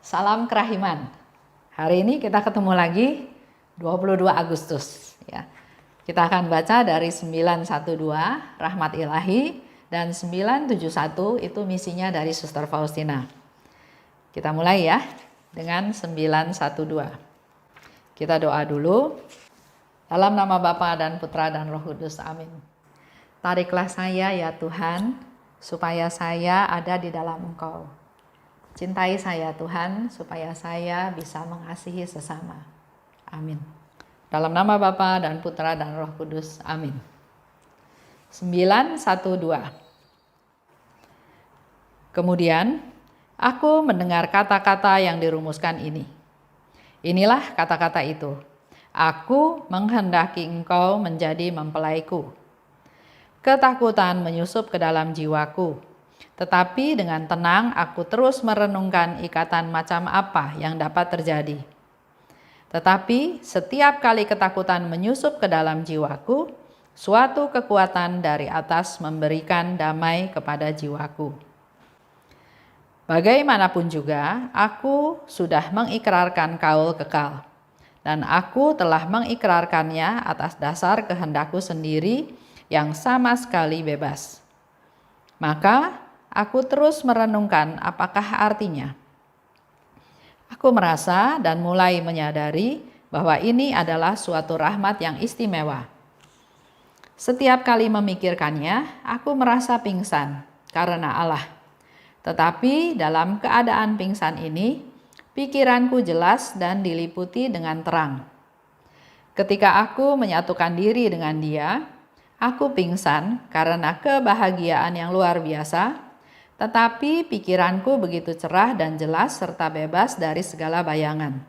Salam kerahiman. Hari ini kita ketemu lagi 22 Agustus ya. Kita akan baca dari 912 Rahmat Ilahi dan 971 itu misinya dari Suster Faustina. Kita mulai ya dengan 912. Kita doa dulu. Dalam nama Bapa dan Putra dan Roh Kudus. Amin. Tariklah saya ya Tuhan, supaya saya ada di dalam Engkau. Cintai saya Tuhan, supaya saya bisa mengasihi sesama. Amin. Dalam nama Bapa dan Putra dan Roh Kudus. Amin. 912. Kemudian, aku mendengar kata-kata yang dirumuskan ini. Inilah kata-kata itu. Aku menghendaki engkau menjadi mempelaiku. Ketakutan menyusup ke dalam jiwaku. Tetapi dengan tenang aku terus merenungkan ikatan macam apa yang dapat terjadi. Tetapi setiap kali ketakutan menyusup ke dalam jiwaku, suatu kekuatan dari atas memberikan damai kepada jiwaku. Bagaimanapun juga, aku sudah mengikrarkan kaul kekal, dan aku telah mengikrarkannya atas dasar kehendakku sendiri yang sama sekali bebas. Maka aku terus merenungkan apakah artinya. Aku merasa dan mulai menyadari bahwa ini adalah suatu rahmat yang istimewa. Setiap kali memikirkannya, aku merasa pingsan karena Allah. Tetapi dalam keadaan pingsan ini, pikiranku jelas dan diliputi dengan terang. Ketika aku menyatukan diri dengan Dia, aku pingsan karena kebahagiaan yang luar biasa, tetapi pikiranku begitu cerah dan jelas serta bebas dari segala bayangan.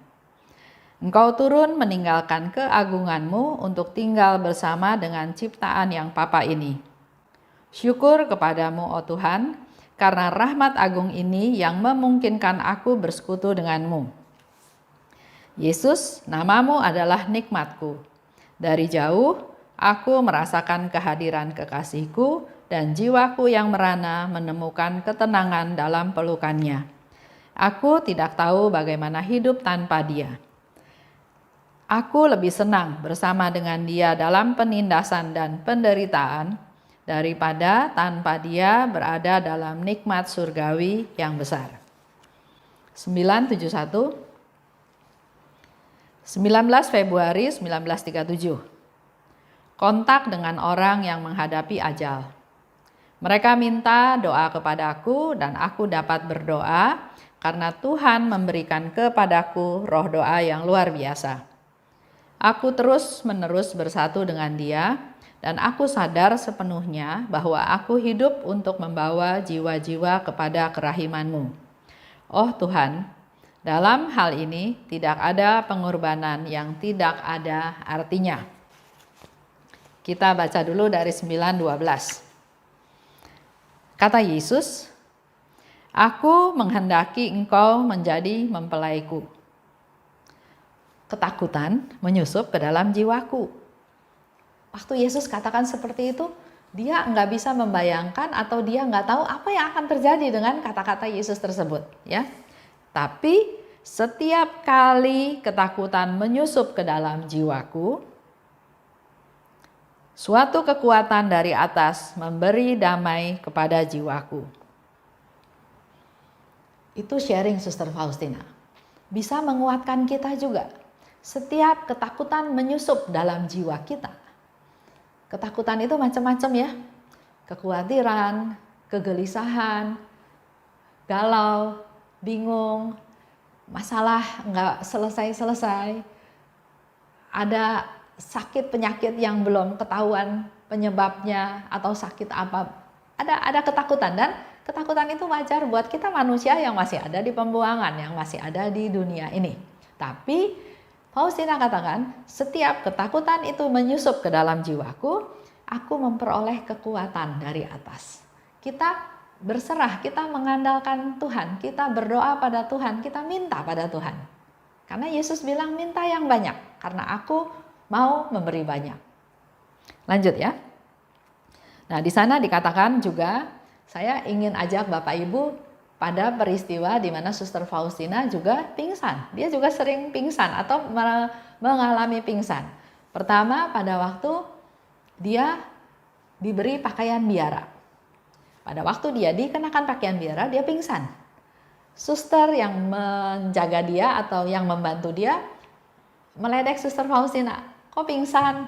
Engkau turun meninggalkan keagunganmu untuk tinggal bersama dengan ciptaan yang papa ini. Syukur kepadamu, oh Tuhan, karena rahmat agung ini yang memungkinkan aku bersekutu denganmu. Yesus, namamu adalah nikmatku. Dari jauh, aku merasakan kehadiran kekasihku dan jiwaku yang merana menemukan ketenangan dalam pelukannya. Aku tidak tahu bagaimana hidup tanpa Dia. Aku lebih senang bersama dengan Dia dalam penindasan dan penderitaan daripada tanpa Dia berada dalam nikmat surgawi yang besar. 971 19 Februari 1937. Kontak dengan orang yang menghadapi ajal. Mereka minta doa kepadaku dan aku dapat berdoa karena Tuhan memberikan kepadaku roh doa yang luar biasa. Aku terus-menerus bersatu dengan Dia dan aku sadar sepenuhnya bahwa aku hidup untuk membawa jiwa-jiwa kepada kerahiman-Mu. Oh Tuhan, dalam hal ini tidak ada pengorbanan yang tidak ada artinya. Kita baca dulu dari 9:12. Kata Yesus, aku menghendaki engkau menjadi mempelaiku. Ketakutan menyusup ke dalam jiwaku. Waktu Yesus katakan seperti itu, dia nggak bisa membayangkan atau dia nggak tahu apa yang akan terjadi dengan kata-kata Yesus tersebut, ya. Tapi setiap kali ketakutan menyusup ke dalam jiwaku, suatu kekuatan dari atas memberi damai kepada jiwaku. Itu sharing Suster Faustina. Bisa menguatkan kita juga. Setiap ketakutan menyusup dalam jiwa kita. Ketakutan itu macam-macam ya. Kekhawatiran, kegelisahan, galau, bingung, masalah nggak selesai-selesai, ada sakit penyakit yang belum ketahuan penyebabnya atau sakit apa, ada ketakutan, dan ketakutan itu wajar buat kita manusia yang masih ada di pembuangan, yang masih ada di dunia ini. Tapi Faustina katakan, setiap ketakutan itu menyusup ke dalam jiwaku, aku memperoleh kekuatan dari atas. Kita berserah, kita mengandalkan Tuhan, kita berdoa pada Tuhan, kita minta pada Tuhan. Karena Yesus bilang minta yang banyak, karena aku mau memberi banyak. Lanjut ya. Nah, di sana dikatakan juga, saya ingin ajak Bapak Ibu pada peristiwa di mana Suster Faustina juga pingsan. Dia juga sering pingsan atau mengalami pingsan. Pertama, pada waktu dia diberi pakaian biara. Pada waktu dia dikenakan pakaian biara, dia pingsan. Suster yang menjaga dia atau yang membantu dia meledek Suster Faustina. Kok pingsan?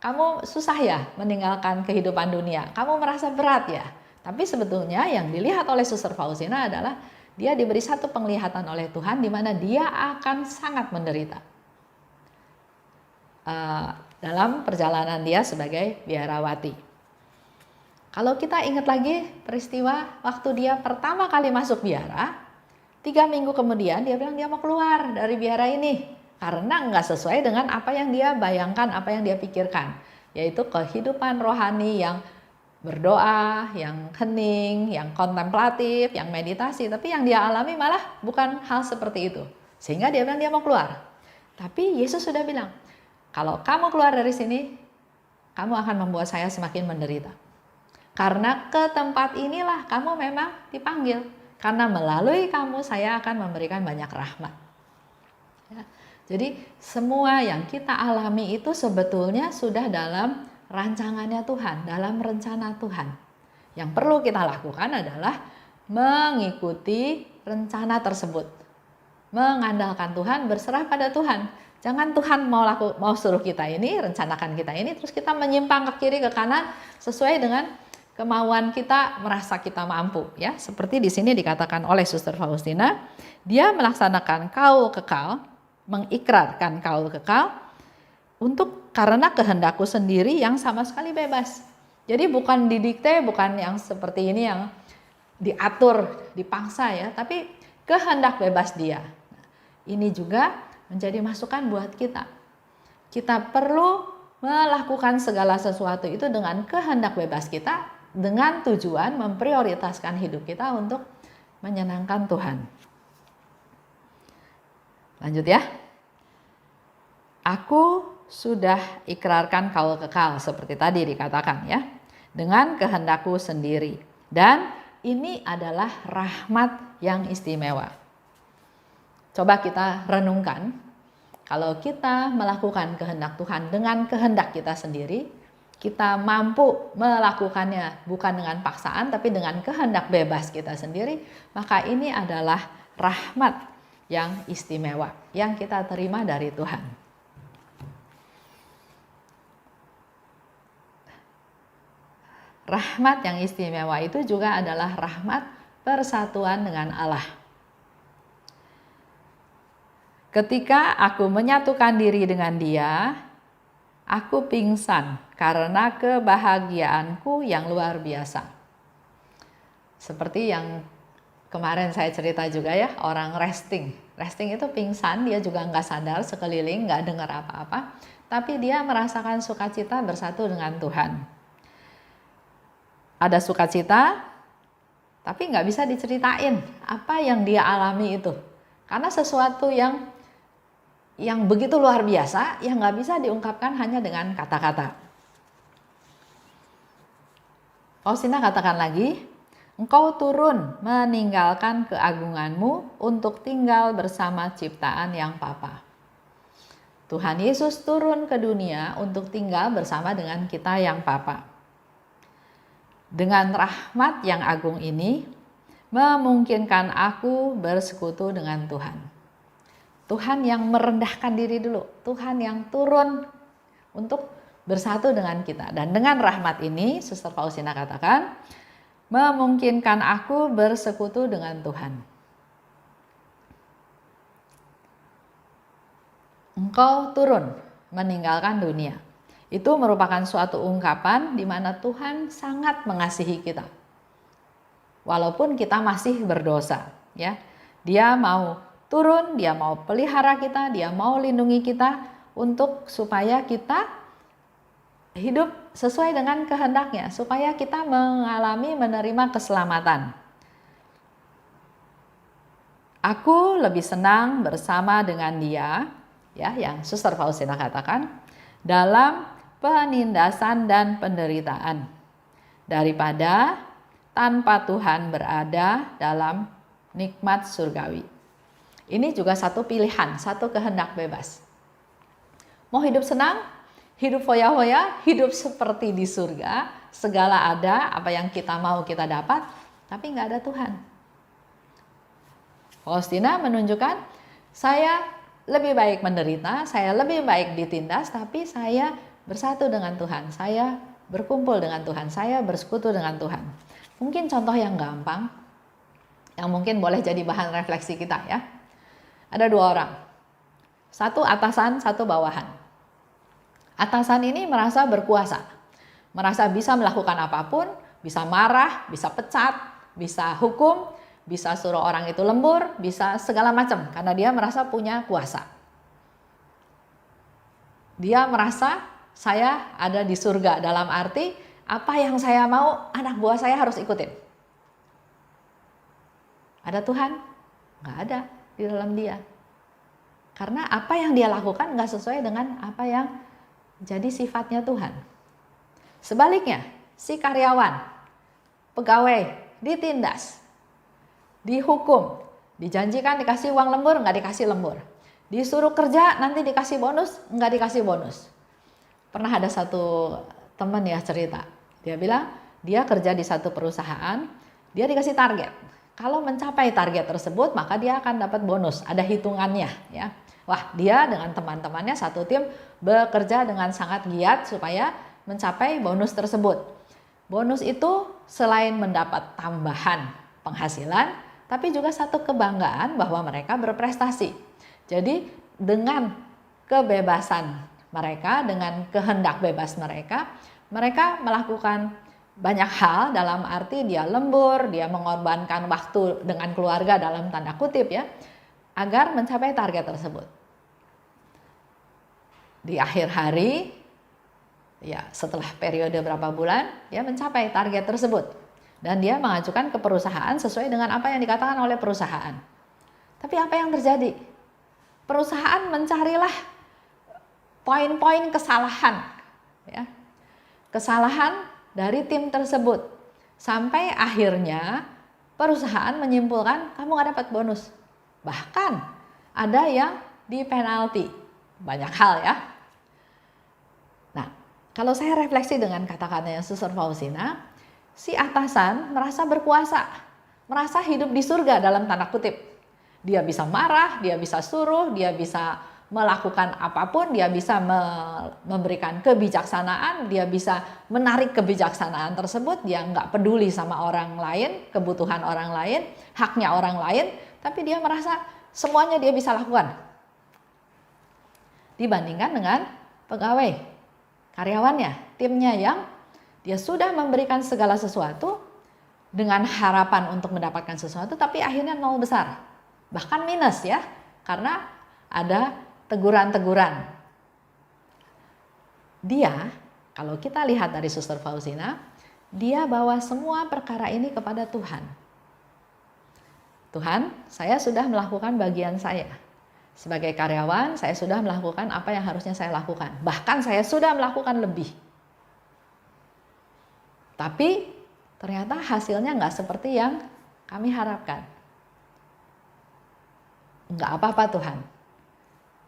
Kamu susah ya meninggalkan kehidupan dunia? Kamu merasa berat ya? Tapi sebetulnya yang dilihat oleh Suster Faustina adalah dia diberi satu penglihatan oleh Tuhan di mana dia akan sangat menderita dalam perjalanan dia sebagai biarawati. Kalau kita ingat lagi peristiwa waktu dia pertama kali masuk biara, 3 minggu kemudian dia bilang dia mau keluar dari biara ini karena nggak sesuai dengan apa yang dia bayangkan, apa yang dia pikirkan, yaitu kehidupan rohani yang berdoa, yang hening, yang kontemplatif, yang meditasi. Tapi yang dia alami malah bukan hal seperti itu. Sehingga dia bilang dia mau keluar. Tapi Yesus sudah bilang, kalau kamu keluar dari sini, kamu akan membuat saya semakin menderita. Karena ke tempat inilah kamu memang dipanggil. Karena melalui kamu saya akan memberikan banyak rahmat. Ya. Jadi semua yang kita alami itu sebetulnya sudah dalam rancangannya Tuhan, dalam rencana Tuhan. Yang perlu kita lakukan adalah mengikuti rencana tersebut. Mengandalkan Tuhan, berserah pada Tuhan. Jangan Tuhan mau suruh kita ini, rencanakan kita ini, terus kita menyimpang ke kiri ke kanan sesuai dengan kemauan kita, merasa kita mampu, ya. Seperti di sini dikatakan oleh Suster Faustina, dia melaksanakan kaul kekal, mengikrarkan kaul kekal karena kehendakku sendiri yang sama sekali bebas. Jadi bukan didikte, bukan yang seperti ini yang diatur, dipaksa ya, tapi kehendak bebas dia. Ini juga menjadi masukan buat kita. Kita perlu melakukan segala sesuatu itu dengan kehendak bebas kita, dengan tujuan memprioritaskan hidup kita untuk menyenangkan Tuhan. Lanjut ya. Aku sudah ikrarkan kaul kekal seperti tadi dikatakan ya, dengan kehendakku sendiri, dan ini adalah rahmat yang istimewa. Coba kita renungkan, kalau kita melakukan kehendak Tuhan dengan kehendak kita sendiri, kita mampu melakukannya bukan dengan paksaan tapi dengan kehendak bebas kita sendiri, maka ini adalah rahmat yang istimewa yang kita terima dari Tuhan. Rahmat yang istimewa itu juga adalah rahmat persatuan dengan Allah. Ketika aku menyatukan diri dengan Dia, aku pingsan karena kebahagiaanku yang luar biasa. Seperti yang kemarin saya cerita juga ya, orang resting. Resting itu pingsan, dia juga nggak sadar sekeliling, nggak dengar apa-apa. Tapi dia merasakan sukacita bersatu dengan Tuhan. Ada sukacita, tapi nggak bisa diceritain apa yang dia alami itu. Karena sesuatu yang begitu luar biasa, yang nggak bisa diungkapkan hanya dengan kata-kata. Faustina katakan lagi, engkau turun meninggalkan keagunganmu untuk tinggal bersama ciptaan yang Bapa. Tuhan Yesus turun ke dunia untuk tinggal bersama dengan kita yang Bapa. Dengan rahmat yang agung ini, memungkinkan aku bersekutu dengan Tuhan. Tuhan yang merendahkan diri dulu, Tuhan yang turun untuk bersatu dengan kita. Dan dengan rahmat ini, Suster Faustina katakan, memungkinkan aku bersekutu dengan Tuhan. Engkau turun meninggalkan dunia. Itu merupakan suatu ungkapan di mana Tuhan sangat mengasihi kita. Walaupun kita masih berdosa, ya. Dia mau turun, dia mau pelihara kita, dia mau lindungi kita supaya kita hidup sesuai dengan kehendaknya, supaya kita menerima keselamatan. Aku lebih senang bersama dengan Dia, ya, yang Suster Faustina katakan, dalam penindasan dan penderitaan daripada tanpa Tuhan berada dalam nikmat surgawi. Ini juga satu pilihan, satu kehendak bebas. Mau hidup senang, hidup foya-foya, hidup seperti di surga, segala ada, apa yang kita mau kita dapat, tapi nggak ada Tuhan. Faustina menunjukkan, saya lebih baik menderita, saya lebih baik ditindas, tapi saya bersatu dengan Tuhan, saya berkumpul dengan Tuhan, saya bersekutu dengan Tuhan. Mungkin contoh yang gampang, yang mungkin boleh jadi bahan refleksi kita ya. Ada dua orang, satu atasan, satu bawahan. Atasan ini merasa berkuasa, merasa bisa melakukan apapun, bisa marah, bisa pecat, bisa hukum, bisa suruh orang itu lembur, bisa segala macam, karena dia merasa punya kuasa. Dia merasa saya ada di surga, dalam arti apa yang saya mau anak buah saya harus ikutin. Ada Tuhan? Nggak ada di dalam dia. Karena apa yang dia lakukan nggak sesuai dengan apa yang jadi sifatnya Tuhan. Sebaliknya, si karyawan, pegawai, ditindas, dihukum, dijanjikan dikasih uang lembur, nggak dikasih lembur. Disuruh kerja, nanti dikasih bonus, nggak dikasih bonus. Pernah ada satu teman ya cerita, dia bilang dia kerja di satu perusahaan, dia dikasih target. Kalau mencapai target tersebut, maka dia akan dapat bonus, ada hitungannya ya. Wah, dia dengan teman-temannya satu tim bekerja dengan sangat giat supaya mencapai bonus tersebut. Bonus itu selain mendapat tambahan penghasilan, tapi juga satu kebanggaan bahwa mereka berprestasi. Jadi dengan kebebasan mereka, dengan kehendak bebas mereka, mereka melakukan banyak hal, dalam arti dia lembur, dia mengorbankan waktu dengan keluarga dalam tanda kutip ya, agar mencapai target tersebut. Di akhir hari, ya setelah periode berapa bulan, dia mencapai target tersebut. Dan dia mengajukan ke perusahaan sesuai dengan apa yang dikatakan oleh perusahaan. Tapi apa yang terjadi? Perusahaan mencarilah poin-poin kesalahan, ya, kesalahan dari tim tersebut, sampai akhirnya perusahaan menyimpulkan kamu gak dapat bonus. Bahkan ada yang di penalti, banyak hal ya. Nah, kalau saya refleksi dengan kata-katanya Suster Faustina, si atasan merasa berkuasa, merasa hidup di surga dalam tanda kutip. Dia bisa marah, dia bisa suruh, dia bisa melakukan apapun, dia bisa memberikan kebijaksanaan, dia bisa menarik kebijaksanaan tersebut, dia nggak peduli sama orang lain, kebutuhan orang lain, haknya orang lain, tapi dia merasa semuanya dia bisa lakukan. Dibandingkan dengan pegawai, karyawannya, timnya yang dia sudah memberikan segala sesuatu dengan harapan untuk mendapatkan sesuatu, tapi akhirnya nol besar, bahkan minus ya, karena ada teguran-teguran. Dia, kalau kita lihat dari Suster Faustina, dia bawa semua perkara ini kepada Tuhan. Tuhan, saya sudah melakukan bagian saya. Sebagai karyawan, saya sudah melakukan apa yang harusnya saya lakukan. Bahkan saya sudah melakukan lebih. Tapi ternyata hasilnya nggak seperti yang kami harapkan. Nggak apa-apa Tuhan.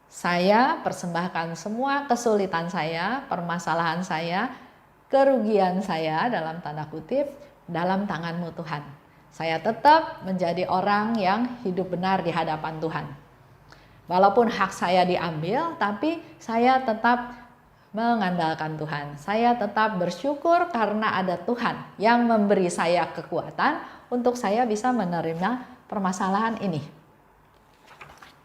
Saya persembahkan semua kesulitan saya, permasalahan saya, kerugian saya dalam tanda kutip dalam tangan-Mu Tuhan. Saya tetap menjadi orang yang hidup benar di hadapan Tuhan. Walaupun hak saya diambil, tapi saya tetap mengandalkan Tuhan. Saya tetap bersyukur karena ada Tuhan yang memberi saya kekuatan untuk saya bisa menerima permasalahan ini.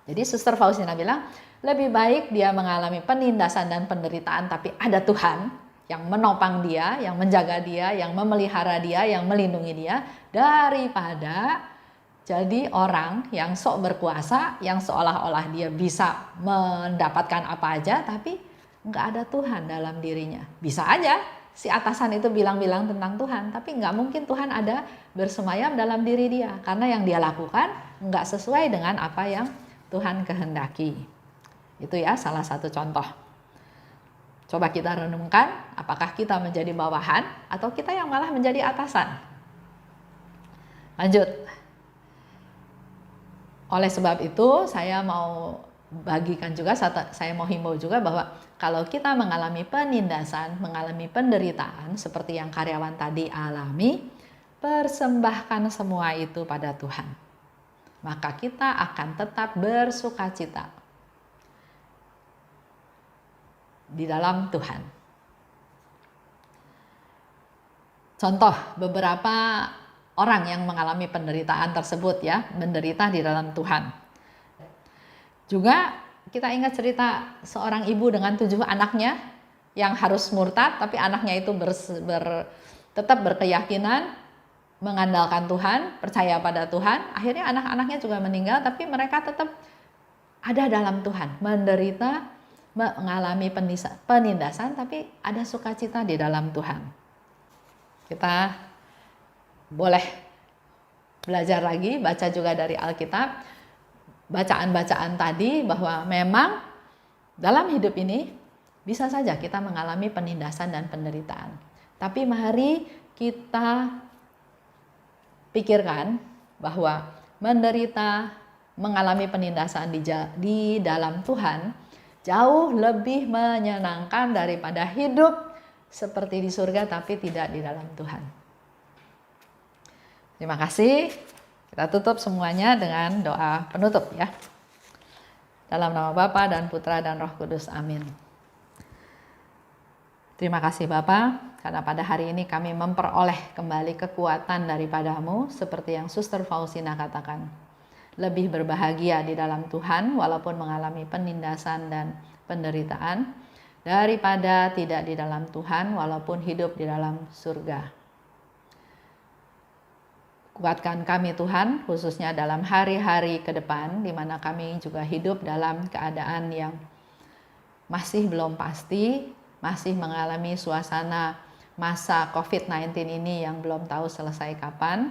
Jadi Suster Faustina bilang, lebih baik dia mengalami penindasan dan penderitaan, tapi ada Tuhan yang menopang dia, yang menjaga dia, yang memelihara dia, yang melindungi dia, daripada jadi orang yang sok berkuasa, yang seolah-olah dia bisa mendapatkan apa aja, tapi nggak ada Tuhan dalam dirinya. Bisa aja si atasan itu bilang-bilang tentang Tuhan, tapi nggak mungkin Tuhan ada bersemayam dalam diri dia, karena yang dia lakukan nggak sesuai dengan apa yang Tuhan kehendaki. Itu ya salah satu contoh. Coba kita renungkan, apakah kita menjadi bawahan atau kita yang malah menjadi atasan. Lanjut. oleh sebab itu saya mau bagikan juga, saya mau himbau juga bahwa kalau kita mengalami penindasan, mengalami penderitaan seperti yang karyawan tadi alami, persembahkan semua itu pada Tuhan. Maka kita akan tetap bersukacita di dalam Tuhan. Contoh beberapa orang yang mengalami penderitaan tersebut ya, menderita di dalam Tuhan. Juga kita ingat cerita seorang ibu dengan 7 anaknya yang harus murtad, tapi anaknya itu tetap berkeyakinan, mengandalkan Tuhan, percaya pada Tuhan. Akhirnya anak-anaknya juga meninggal, tapi mereka tetap ada dalam Tuhan, menderita, mengalami penindasan, tapi ada sukacita di dalam Tuhan. Kita boleh belajar lagi, baca juga dari Alkitab, bacaan-bacaan tadi bahwa memang dalam hidup ini bisa saja kita mengalami penindasan dan penderitaan. Tapi mari kita pikirkan bahwa menderita, mengalami penindasan di dalam Tuhan jauh lebih menyenangkan daripada hidup seperti di surga tapi tidak di dalam Tuhan. Terima kasih. Kita tutup semuanya dengan doa penutup ya. Dalam nama Bapa dan Putra dan Roh Kudus. Amin. Terima kasih Bapa, karena pada hari ini kami memperoleh kembali kekuatan daripadamu seperti yang Suster Faustina katakan. Lebih berbahagia di dalam Tuhan walaupun mengalami penindasan dan penderitaan daripada tidak di dalam Tuhan walaupun hidup di dalam surga. Kuatkan kami Tuhan, khususnya dalam hari-hari ke depan, di mana kami juga hidup dalam keadaan yang masih belum pasti, masih mengalami suasana masa COVID-19 ini yang belum tahu selesai kapan.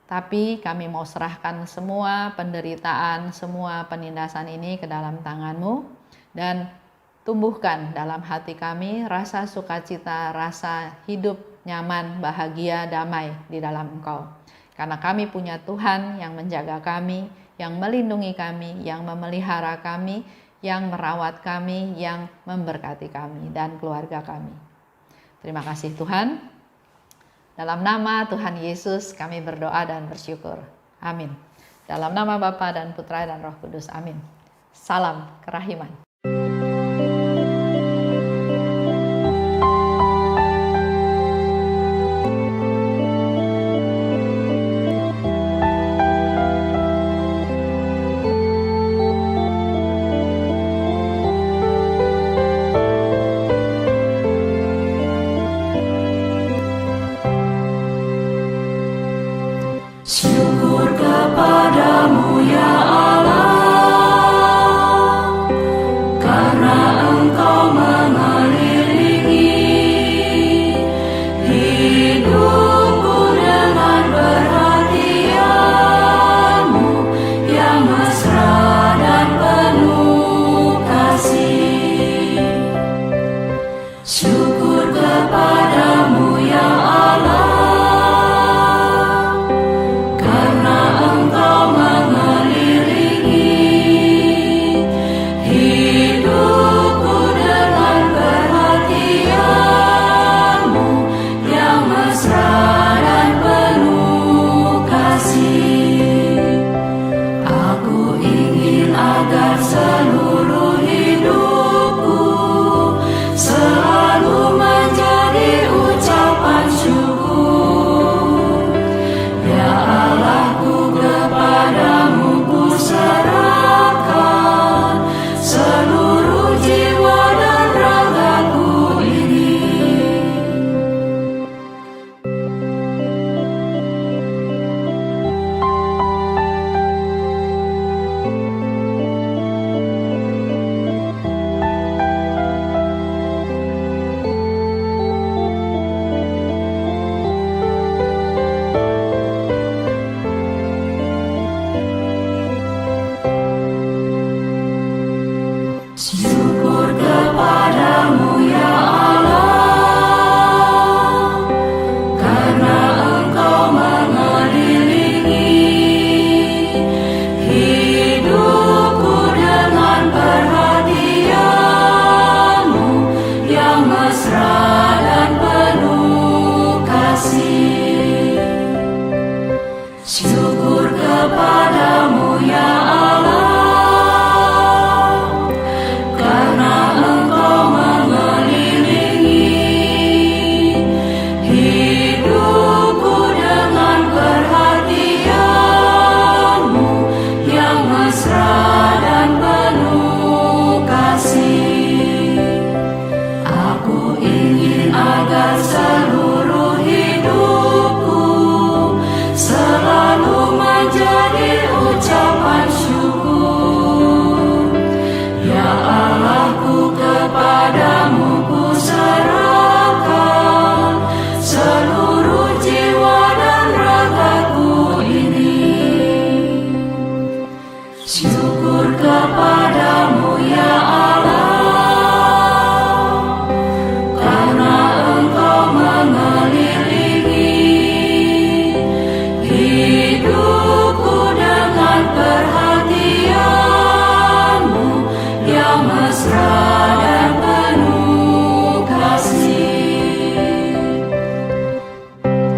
Tapi kami mau serahkan semua penderitaan, semua penindasan ini ke dalam tangan-Mu, dan tumbuhkan dalam hati kami rasa sukacita, rasa hidup nyaman, bahagia, damai di dalam Engkau. Karena kami punya Tuhan yang menjaga kami, yang melindungi kami, yang memelihara kami, yang merawat kami, yang memberkati kami dan keluarga kami. Terima kasih Tuhan. Dalam nama Tuhan Yesus kami berdoa dan bersyukur. Amin. Dalam nama Bapa dan Putra dan Roh Kudus. Amin. Salam kerahiman. Syukur kepadamu ya Allah, karena Engkau mengelilingi hidupku dengan perhatian-Mu yang mesra dan penuh kasih. Syukur kepadamu ya Allah, seluruh hidupku selalu menjadi ucapan syukur. Ya Allahku, kepadamu ku serahkan seluruh jiwa dan ragaku ini. Syukur kepadamu ya Allah, karena Engkau mengelilingi Syukur kepadamu ya Allah, karena Engkau mengelilingi hidupku dengan perhatian-Mu yang mesra